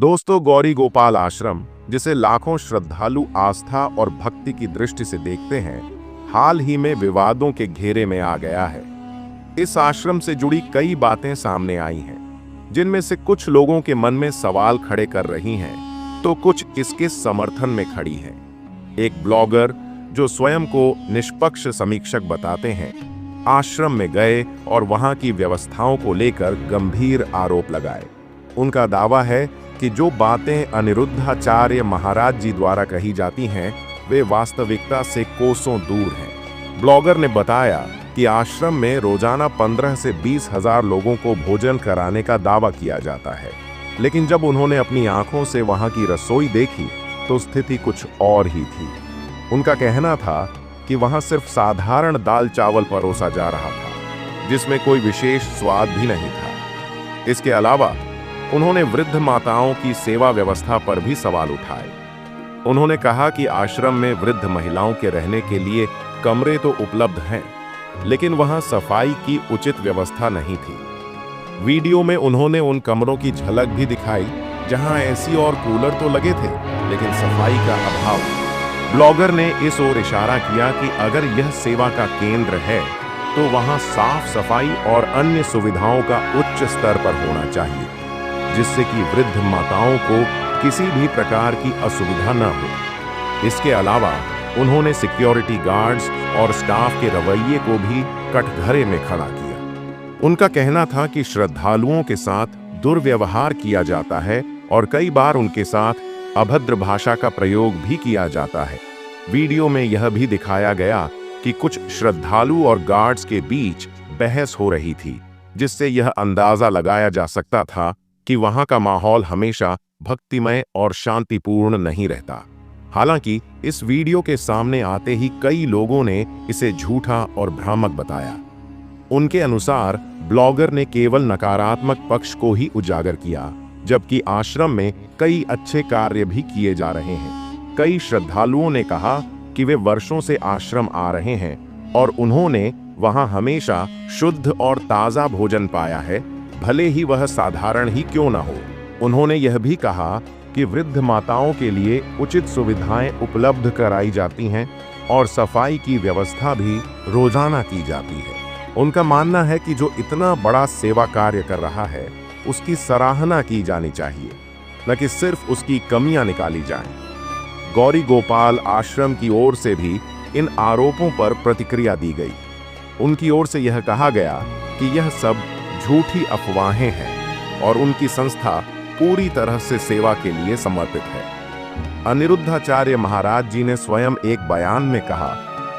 दोस्तों, गौरी गोपाल आश्रम, जिसे लाखों श्रद्धालु आस्था और भक्ति की दृष्टि से देखते हैं, हाल ही में विवादों के घेरे में आ गया है। इस आश्रम से जुड़ी कई बातें सामने आई हैं, जिनमें से कुछ लोगों के मन में सवाल खड़े कर रही हैं, तो कुछ इसके समर्थन में खड़ी हैं। एक ब्लॉगर, जो स्वयं को निष्पक्ष समीक्षक बताते हैं, आश्रम में गए और वहां की व्यवस्थाओं को लेकर गंभीर आरोप लगाए। उनका दावा है कि जो बातें अनिरुद्धाचार्य महाराज जी द्वारा कही जाती हैं, वे वास्तविकता से कोसों दूर हैं। ब्लॉगर ने बताया कि आश्रम में रोजाना 15 से 20 हजार लोगों को भोजन कराने का दावा किया जाता है, लेकिन जब उन्होंने अपनी आंखों से वहां की रसोई देखी तो स्थिति कुछ और ही थी। उनका कहना था कि वहां सिर्फ साधारण दाल चावल परोसा जा रहा था, जिसमें कोई विशेष स्वाद भी नहीं था। इसके अलावा उन्होंने वृद्ध माताओं की सेवा व्यवस्था पर भी सवाल उठाए। उन्होंने कहा कि आश्रम में वृद्ध महिलाओं के रहने के लिए कमरे तो उपलब्ध हैं, लेकिन वहां सफाई की उचित व्यवस्था नहीं थी। वीडियो में उन्होंने उन कमरों की झलक भी दिखाई जहां एसी और कूलर तो लगे थे, लेकिन सफाई का अभाव था। ब्लॉगर ने इस ओर इशारा किया कि अगर यह सेवा का केंद्र है, तो वहां साफ सफाई और अन्य सुविधाओं का उच्च स्तर पर होना चाहिए, जिससे कि वृद्ध माताओं को किसी भी प्रकार की असुविधा न हो। इसके अलावा उन्होंने सिक्योरिटी गार्ड्स और स्टाफ के रवैये को भी कटघरे में खड़ा किया। उनका कहना था कि श्रद्धालुओं के साथ दुर्व्यवहार किया जाता है और कई बार उनके साथ अभद्र भाषा का प्रयोग भी किया जाता है। वीडियो में यह भी दिखाया गया कि कुछ श्रद्धालु और गार्ड्स के बीच बहस हो रही थी, जिससे यह अंदाजा लगाया जा सकता था कि वहां का माहौल हमेशा भक्तिमय और शांतिपूर्ण नहीं रहता। हालांकि इस वीडियो के सामने आते ही कई लोगों ने इसे झूठा और भ्रामक बताया। उनके अनुसार ब्लॉगर ने केवल नकारात्मक पक्ष को ही उजागर किया, जबकि आश्रम में कई अच्छे कार्य भी किए जा रहे हैं। कई श्रद्धालुओं ने कहा कि वे वर्षों से आश्रम आ रहे हैं और उन्होंने वहां हमेशा शुद्ध और ताज़ा भोजन पाया है, भले ही वह साधारण ही क्यों न हो। उन्होंने यह भी कहा कि वृद्ध माताओं के लिए उचित सुविधाएं उपलब्ध कराई जाती हैं और सफाई की व्यवस्था भी रोजाना की जाती है। उनका मानना है कि जो इतना बड़ा सेवा कार्य कर रहा है, उसकी सराहना की जानी चाहिए, न कि सिर्फ उसकी कमियां निकाली जाएं। गौरी गोपाल आश्रम की ओर से भी इन आरोपों पर प्रतिक्रिया दी गई। उनकी ओर से यह कहा गया कि यह सब झूठी अफवाहें हैं और उनकी संस्था पूरी तरह से सेवा के लिए समर्पित है। अनिरुद्धाचार्य महाराज जी ने स्वयं एक बयान में कहा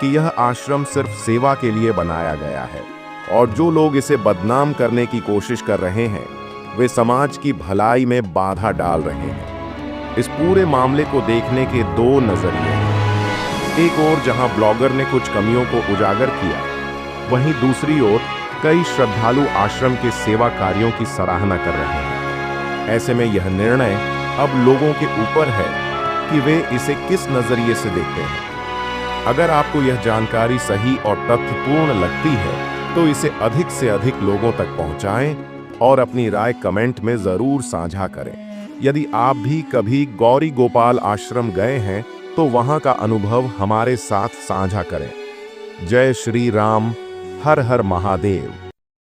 कि यह आश्रम सिर्फ सेवा के लिए बनाया गया है और जो लोग इसे बदनाम करने की कोशिश कर रहे हैं, वे समाज की भलाई में बाधा डाल रहे हैं। इस पूरे मामले को देखने के दो नजरिए हैं। एक ओर जहां ब्लॉगर ने कुछ कमियों को उजागर किया, वहीं दूसरी ओर कई श्रद्धालु आश्रम के सेवा कार्यों की सराहना कर रहे हैं। ऐसे में यह निर्णय अब लोगों के ऊपर है कि वे इसे किस नजरिए से देखते हैं। अगर आपको यह जानकारी सही और तथ्यपूर्ण लगती है, तो इसे अधिक से अधिक लोगों तक पहुंचाएं और अपनी राय कमेंट में जरूर साझा करें। यदि आप भी कभी गौरी गोपाल आश्रम गए हैं, तो वहां का अनुभव हमारे साथ साझा करें। जय श्री राम, हर हर महादेव।